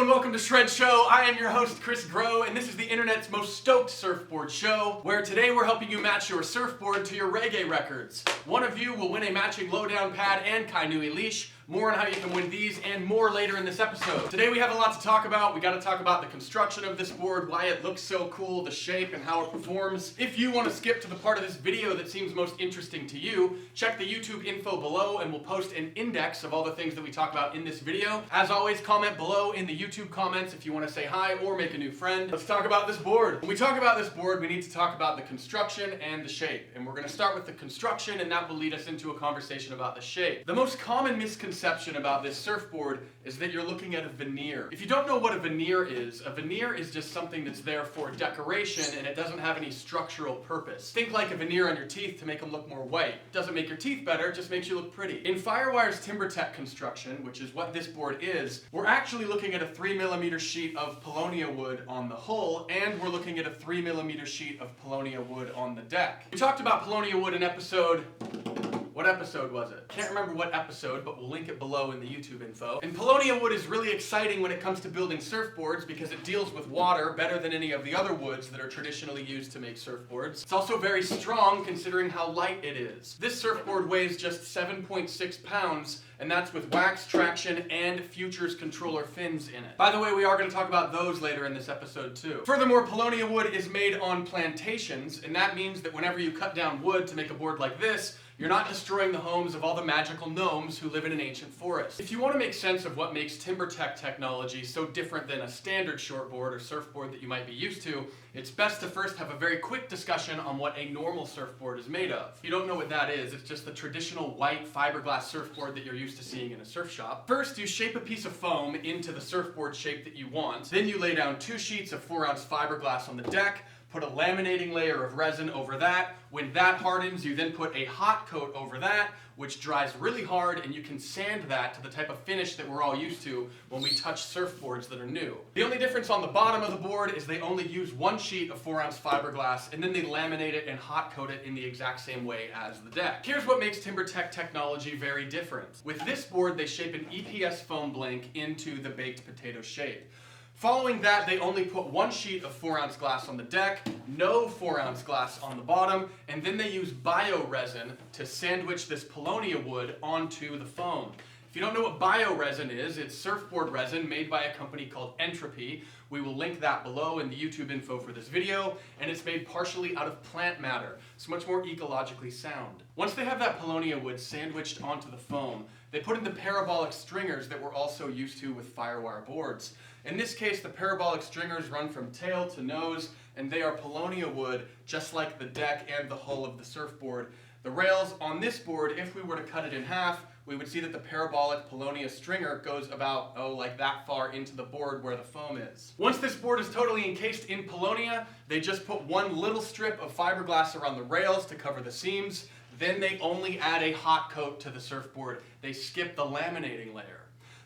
Hello and welcome to Shred Show. I am your host, Chris Groh, and this is the internet's most stoked surfboard show, where today we're helping you match your surfboard to your reggae records. One of you will win a matching lowdown pad and Kainui leash. More on how you can win these and more later in this episode. Today we have a lot to talk about. We got to talk about the construction of this board, why it looks so cool, the shape, and how it performs. If you want to skip to the part of this video that seems most interesting to you, check the YouTube info below and we'll post an index of all the things that we talk about in this video. As always, comment below in the YouTube comments if you want to say hi or make a new friend. Let's talk about this board. When we talk about this board, we need to talk about the construction and the shape. And we're going to start with the construction, and that will lead us into a conversation about the shape. The most common misconception about this surfboard is that you're looking at a veneer. If you don't know what a veneer is just something that's there for decoration and it doesn't have any structural purpose. Think like a veneer on your teeth to make them look more white. It doesn't make your teeth better, it just makes you look pretty. In Firewire's Timbertek construction, which is what this board is, we're actually looking at a 3mm sheet of Paulownia wood on the hull, and we're looking at a 3mm sheet of Paulownia wood on the deck. We talked about Paulownia wood in episode... What episode was it? Can't remember what episode, but we'll link it below in the YouTube info. And Paulownia wood is really exciting when it comes to building surfboards because it deals with water better than any of the other woods that are traditionally used to make surfboards. It's also very strong considering how light it is. This surfboard weighs just 7.6 pounds, and that's with wax, traction, and futures controller fins in it. By the way, we are going to talk about those later in this episode too. Furthermore, Paulownia wood is made on plantations, and that means that whenever you cut down wood to make a board like this, you're not destroying the homes of all the magical gnomes who live in an ancient forest. If you want to make sense of what makes Timbertek technology so different than a standard shortboard or surfboard that you might be used to, it's best to first have a very quick discussion on what a normal surfboard is made of. If you don't know what that is, it's just the traditional white fiberglass surfboard that you're used to seeing in a surf shop. First, you shape a piece of foam into the surfboard shape that you want. Then you lay down 2 sheets of 4-ounce fiberglass on the deck, put a laminating layer of resin over that. When that hardens, you then put a hot coat over that, which dries really hard, and you can sand that to the type of finish that we're all used to when we touch surfboards that are new. The only difference on the bottom of the board is they only use 1 sheet of 4-ounce fiberglass, and then they laminate it and hot coat it in the exact same way as the deck. Here's what makes Timbertek technology very different. With this board, they shape an EPS foam blank into the baked potato shape. Following that, they only put 1 sheet of 4-ounce glass on the deck, no 4-ounce glass on the bottom, and then they use bio-resin to sandwich this Paulownia wood onto the foam. If you don't know what bio-resin is, it's surfboard resin made by a company called Entropy. We will link that below in the YouTube info for this video, and it's made partially out of plant matter. It's much more ecologically sound. Once they have that Paulownia wood sandwiched onto the foam, they put in the parabolic stringers that we're also used to with Firewire boards. In this case, the parabolic stringers run from tail to nose, and they are Paulownia wood, just like the deck and the hull of the surfboard. The rails on this board, if we were to cut it in half, we would see that the parabolic Paulownia stringer goes about, like that far into the board where the foam is. Once this board is totally encased in Paulownia, they just put 1 little strip of fiberglass around the rails to cover the seams. Then they only add a hot coat to the surfboard. They skip the laminating layer.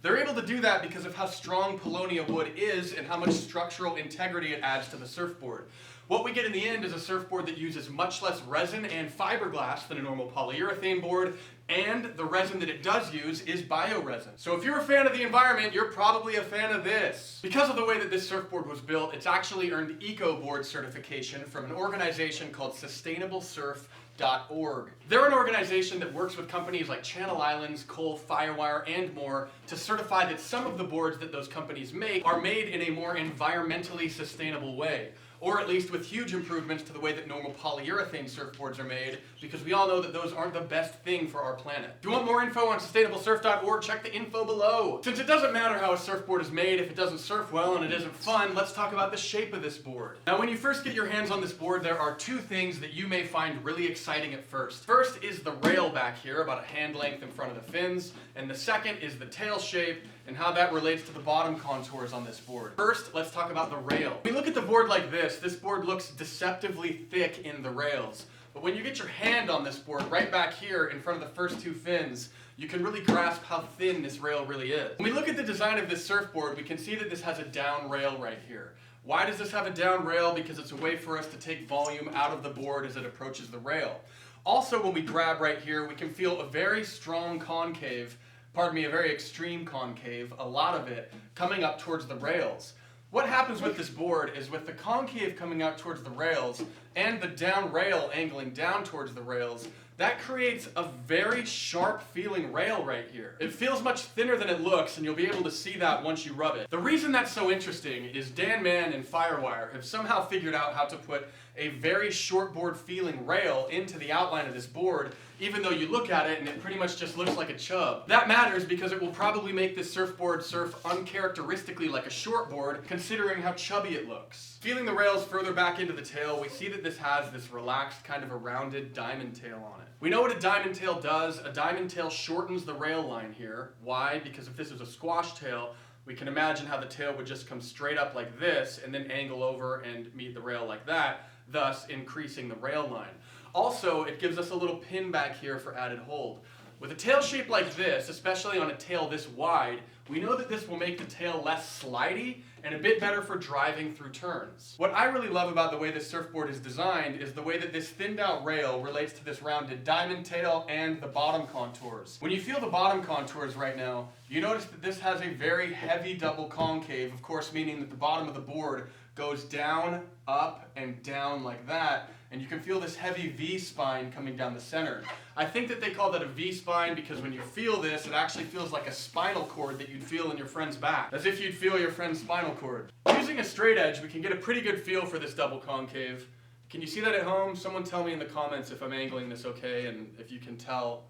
They're able to do that because of how strong Paulownia wood is and how much structural integrity it adds to the surfboard. What we get in the end is a surfboard that uses much less resin and fiberglass than a normal polyurethane board, and the resin that it does use is bio-resin. So if you're a fan of the environment, you're probably a fan of this. Because of the way that this surfboard was built, it's actually earned EcoBoard certification from an organization called SustainableSurf.org. They're an organization that works with companies like Channel Islands, Cole, Firewire, and more to certify that some of the boards that those companies make are made in a more environmentally sustainable way, or at least with huge improvements to the way that normal polyurethane surfboards are made, because we all know that those aren't the best thing for our planet. If you want more info on SustainableSurf.org, check the info below. Since it doesn't matter how a surfboard is made if it doesn't surf well and it isn't fun, let's talk about the shape of this board. Now, when you first get your hands on this board, there are 2 things that you may find really exciting at first. First is the rail back here, about a hand length in front of the fins, and the second is the tail shape and how that relates to the bottom contours on this board. First, let's talk about the rail. When we look at the board like this board looks deceptively thick in the rails. But when you get your hand on this board, right back here in front of the first 2 fins, you can really grasp how thin this rail really is. When we look at the design of this surfboard, we can see that this has a down rail right here. Why does this have a down rail? Because it's a way for us to take volume out of the board as it approaches the rail. Also, when we grab right here, we can feel a very strong concave pardon me, a very extreme concave, a lot of it coming up towards the rails. What happens with this board is with the concave coming out towards the rails and the down rail angling down towards the rails, that creates a very sharp feeling rail right here. It feels much thinner than it looks, and you'll be able to see that once you rub it. The reason that's so interesting is Dan Mann and Firewire have somehow figured out how to put a very shortboard feeling rail into the outline of this board, even though you look at it and it pretty much just looks like a chub. That matters because it will probably make this surfboard surf uncharacteristically like a shortboard, considering how chubby it looks. Feeling the rails further back into the tail, we see that this has this relaxed kind of a rounded diamond tail on it. We know what a diamond tail does. A diamond tail shortens the rail line here. Why? Because if this was a squash tail, we can imagine how the tail would just come straight up like this and then angle over and meet the rail like that, thus increasing the rail line. Also, it gives us a little pin back here for added hold. With a tail shape like this, especially on a tail this wide, we know that this will make the tail less slidey and a bit better for driving through turns. What I really love about the way this surfboard is designed is the way that this thinned out rail relates to this rounded diamond tail and the bottom contours. When you feel the bottom contours right now, you notice that this has a very heavy double concave, of course meaning that the bottom of the board goes down, up, and down like that, and you can feel this heavy V-spine coming down the center. I think that they call that a V-spine because when you feel this, it actually feels like a spinal cord that you'd feel in your friend's back, as if you'd feel your friend's spinal cord. Using a straight edge, we can get a pretty good feel for this double concave. Can you see that at home? Someone tell me in the comments if I'm angling this okay and if you can tell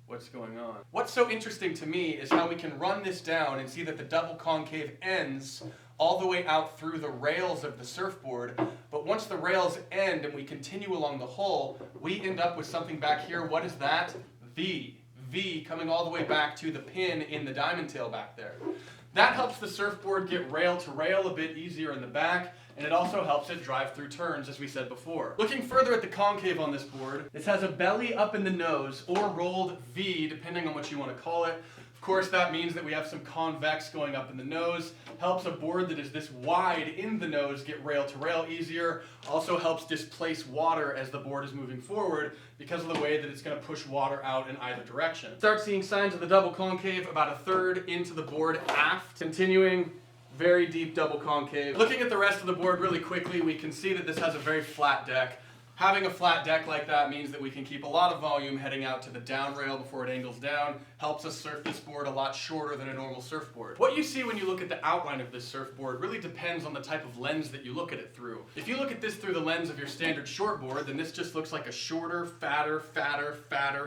what's going on. What's so interesting to me is how we can run this down and see that the double concave ends all the way out through the rails of the surfboard, but once the rails end and we continue along the hull, we end up with something back here. What is that? V coming all the way back to the pin in the diamond tail back there. That helps the surfboard get rail to rail a bit easier in the back, and it also helps it drive through turns, as we said before. Looking further at the concave on this board, this has a belly up in the nose, or rolled V, depending on what you want to call it. Of course, that means that we have some convex going up in the nose, helps a board that is this wide in the nose get rail to rail easier, also helps displace water as the board is moving forward because of the way that it's going to push water out in either direction. Start seeing signs of the double concave about a third into the board aft, continuing very deep double concave. Looking at the rest of the board really quickly, we can see that this has a very flat deck. Having a flat deck like that means that we can keep a lot of volume heading out to the down rail before it angles down, helps us surf this board a lot shorter than a normal surfboard. What you see when you look at the outline of this surfboard really depends on the type of lens that you look at it through. If you look at this through the lens of your standard shortboard, then this just looks like a shorter, fatter,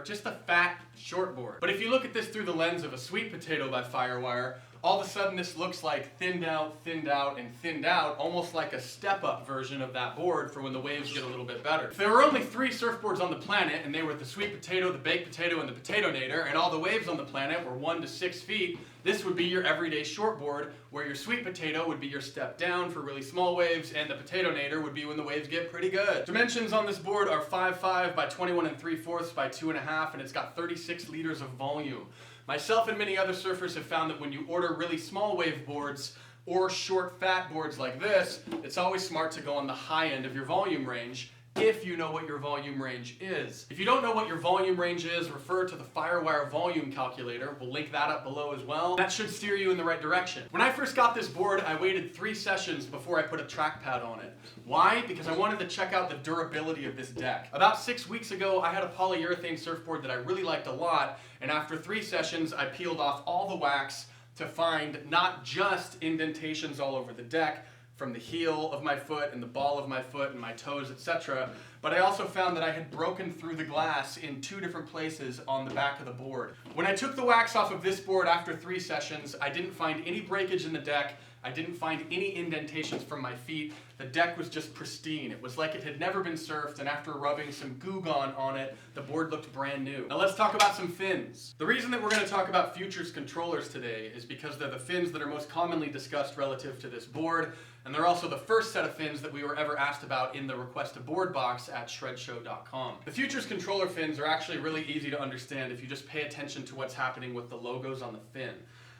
just a fat shortboard. But if you look at this through the lens of a sweet potato by Firewire, all of a sudden this looks like thinned out, and thinned out, almost like a step-up version of that board for when the waves get a little bit better. If there were only 3 surfboards on the planet, and they were the sweet potato, the baked potato, and the potato Nator, and all the waves on the planet were 1 to 6 feet, this would be your everyday shortboard, where your sweet potato would be your step down for really small waves, and the potato Nator would be when the waves get pretty good. Dimensions on this board are 5'5" by 21 3/4 by 2.5, and it's got 36 liters of volume. Myself and many other surfers have found that when you order really small wave boards or short fat boards like this, it's always smart to go on the high end of your volume range if you know what your volume range is. If you don't know what your volume range is, refer to the Firewire volume calculator. We'll link that up below as well. That should steer you in the right direction. When I first got this board, I waited 3 sessions before I put a trackpad on it. Why? Because I wanted to check out the durability of this deck. About 6 weeks ago, I had a polyurethane surfboard that I really liked a lot, and after 3 sessions, I peeled off all the wax to find not just indentations all over the deck, from the heel of my foot and the ball of my foot and my toes, etc. But I also found that I had broken through the glass in 2 different places on the back of the board. When I took the wax off of this board after 3 sessions, I didn't find any breakage in the deck. I didn't find any indentations from my feet. The deck was just pristine. It was like it had never been surfed, and after rubbing some Goo Gone on it, the board looked brand new. Now let's talk about some fins. The reason that we're going to talk about Futures controllers today is because they're the fins that are most commonly discussed relative to this board, and they're also the first set of fins that we were ever asked about in the Request a Board box at shredshow.com. The Futures controller fins are actually really easy to understand if you just pay attention to what's happening with the logos on the fin.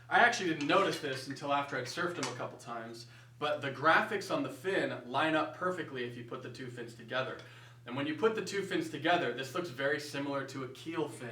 I actually didn't notice this until after I'd surfed them a couple times, but the graphics on the fin line up perfectly if you put the 2 fins together. And when you put the 2 fins together, this looks very similar to a keel fin.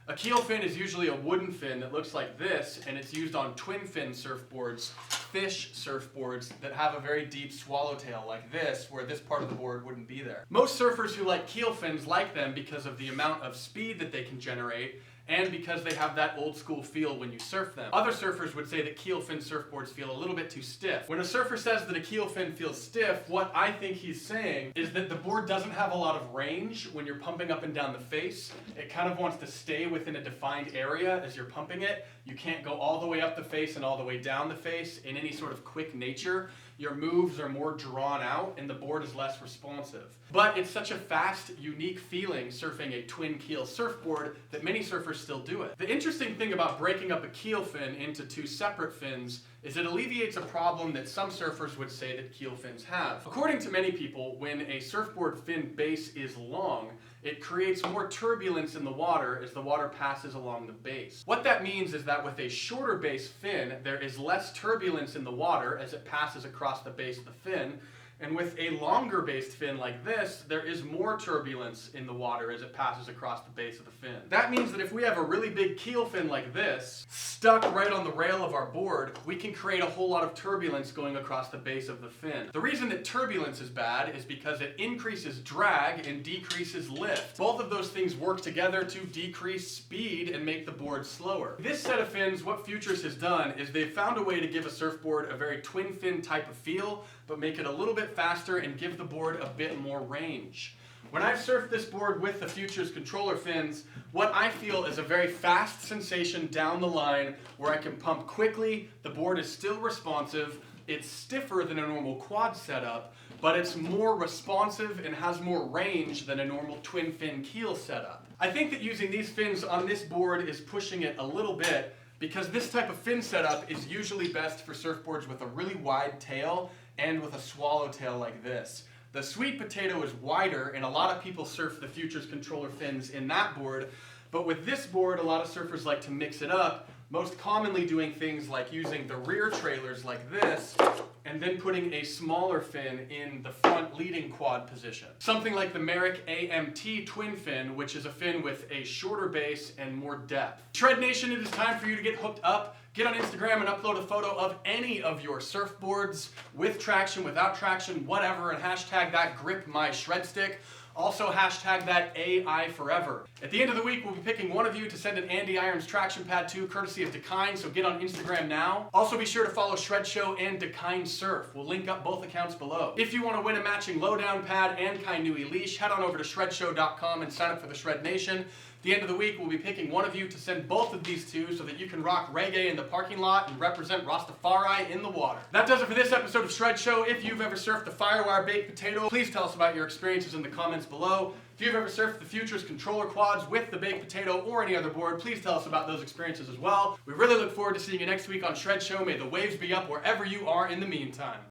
A keel fin is usually a wooden fin that looks like this, and it's used on twin fin surfboards, fish surfboards that have a very deep swallowtail like this, where this part of the board wouldn't be there. Most surfers who like keel fins like them because of the amount of speed that they can generate, and because they have that old school feel when you surf them. Other surfers would say that keel fin surfboards feel a little bit too stiff. When a surfer says that a keel fin feels stiff, what I think he's saying is that the board doesn't have a lot of range when you're pumping up and down the face. It kind of wants to stay within a defined area as you're pumping it. You can't go all the way up the face and all the way down the face in any sort of quick nature. Your moves are more drawn out and the board is less responsive. But it's such a fast, unique feeling surfing a twin keel surfboard that many surfers still do it. The interesting thing about breaking up a keel fin into two separate fins is it alleviates a problem that some surfers would say that keel fins have. According to many people, when a surfboard fin base is long, it creates more turbulence in the water as the water passes along the base. What that means is that with a shorter base fin, there is less turbulence in the water as it passes across the base of the fin. And with a longer based fin like this, there is more turbulence in the water as it passes across the base of the fin. That means that if we have a really big keel fin like this, stuck right on the rail of our board, we can create a whole lot of turbulence going across the base of the fin. The reason that turbulence is bad is because it increases drag and decreases lift. Both of those things work together to decrease speed and make the board slower. This set of fins, what Futures has done is they've found a way to give a surfboard a very twin fin type of feel, but make it a little bit faster and give the board a bit more range. When I've surfed this board with the Futures controller fins, what I feel is a very fast sensation down the line where I can pump quickly, the board is still responsive, it's stiffer than a normal quad setup, but it's more responsive and has more range than a normal twin fin keel setup. I think that using these fins on this board is pushing it a little bit because this type of fin setup is usually best for surfboards with a really wide tail and with a swallowtail like this. The Sweet Potato is wider, and a lot of people surf the Futures controller fins in that board, but with this board, a lot of surfers like to mix it up, most commonly doing things like using the rear trailers like this, and then putting a smaller fin in the front leading quad position. Something like the Merrick AMT twin fin, which is a fin with a shorter base and more depth. Shred Nation, it is time for you to get hooked up. Get on Instagram and upload a photo of any of your surfboards, with traction, without traction, whatever, and hashtag that GripMyShredStick. Also hashtag that AI Forever. At the end of the week, we'll be picking one of you to send an Andy Irons traction pad to, courtesy of Dakine, so get on Instagram now. Also be sure to follow Shred Show and Dakine Surf. We'll link up both accounts below. If you want to win a matching lowdown pad and Kainui leash, head on over to shredshow.com and sign up for the Shred Nation. At the end of the week, we'll be picking one of you to send both of these two so that you can rock reggae in the parking lot and represent Rastafari in the water. That does it for this episode of Shred Show. If you've ever surfed the Firewire Baked Potato, please tell us about your experiences in the comments below. If you've ever surfed the Futures controller quads with the Baked Potato or any other board, please tell us about those experiences as well. We really look forward to seeing you next week on Shred Show. May the waves be up wherever you are in the meantime.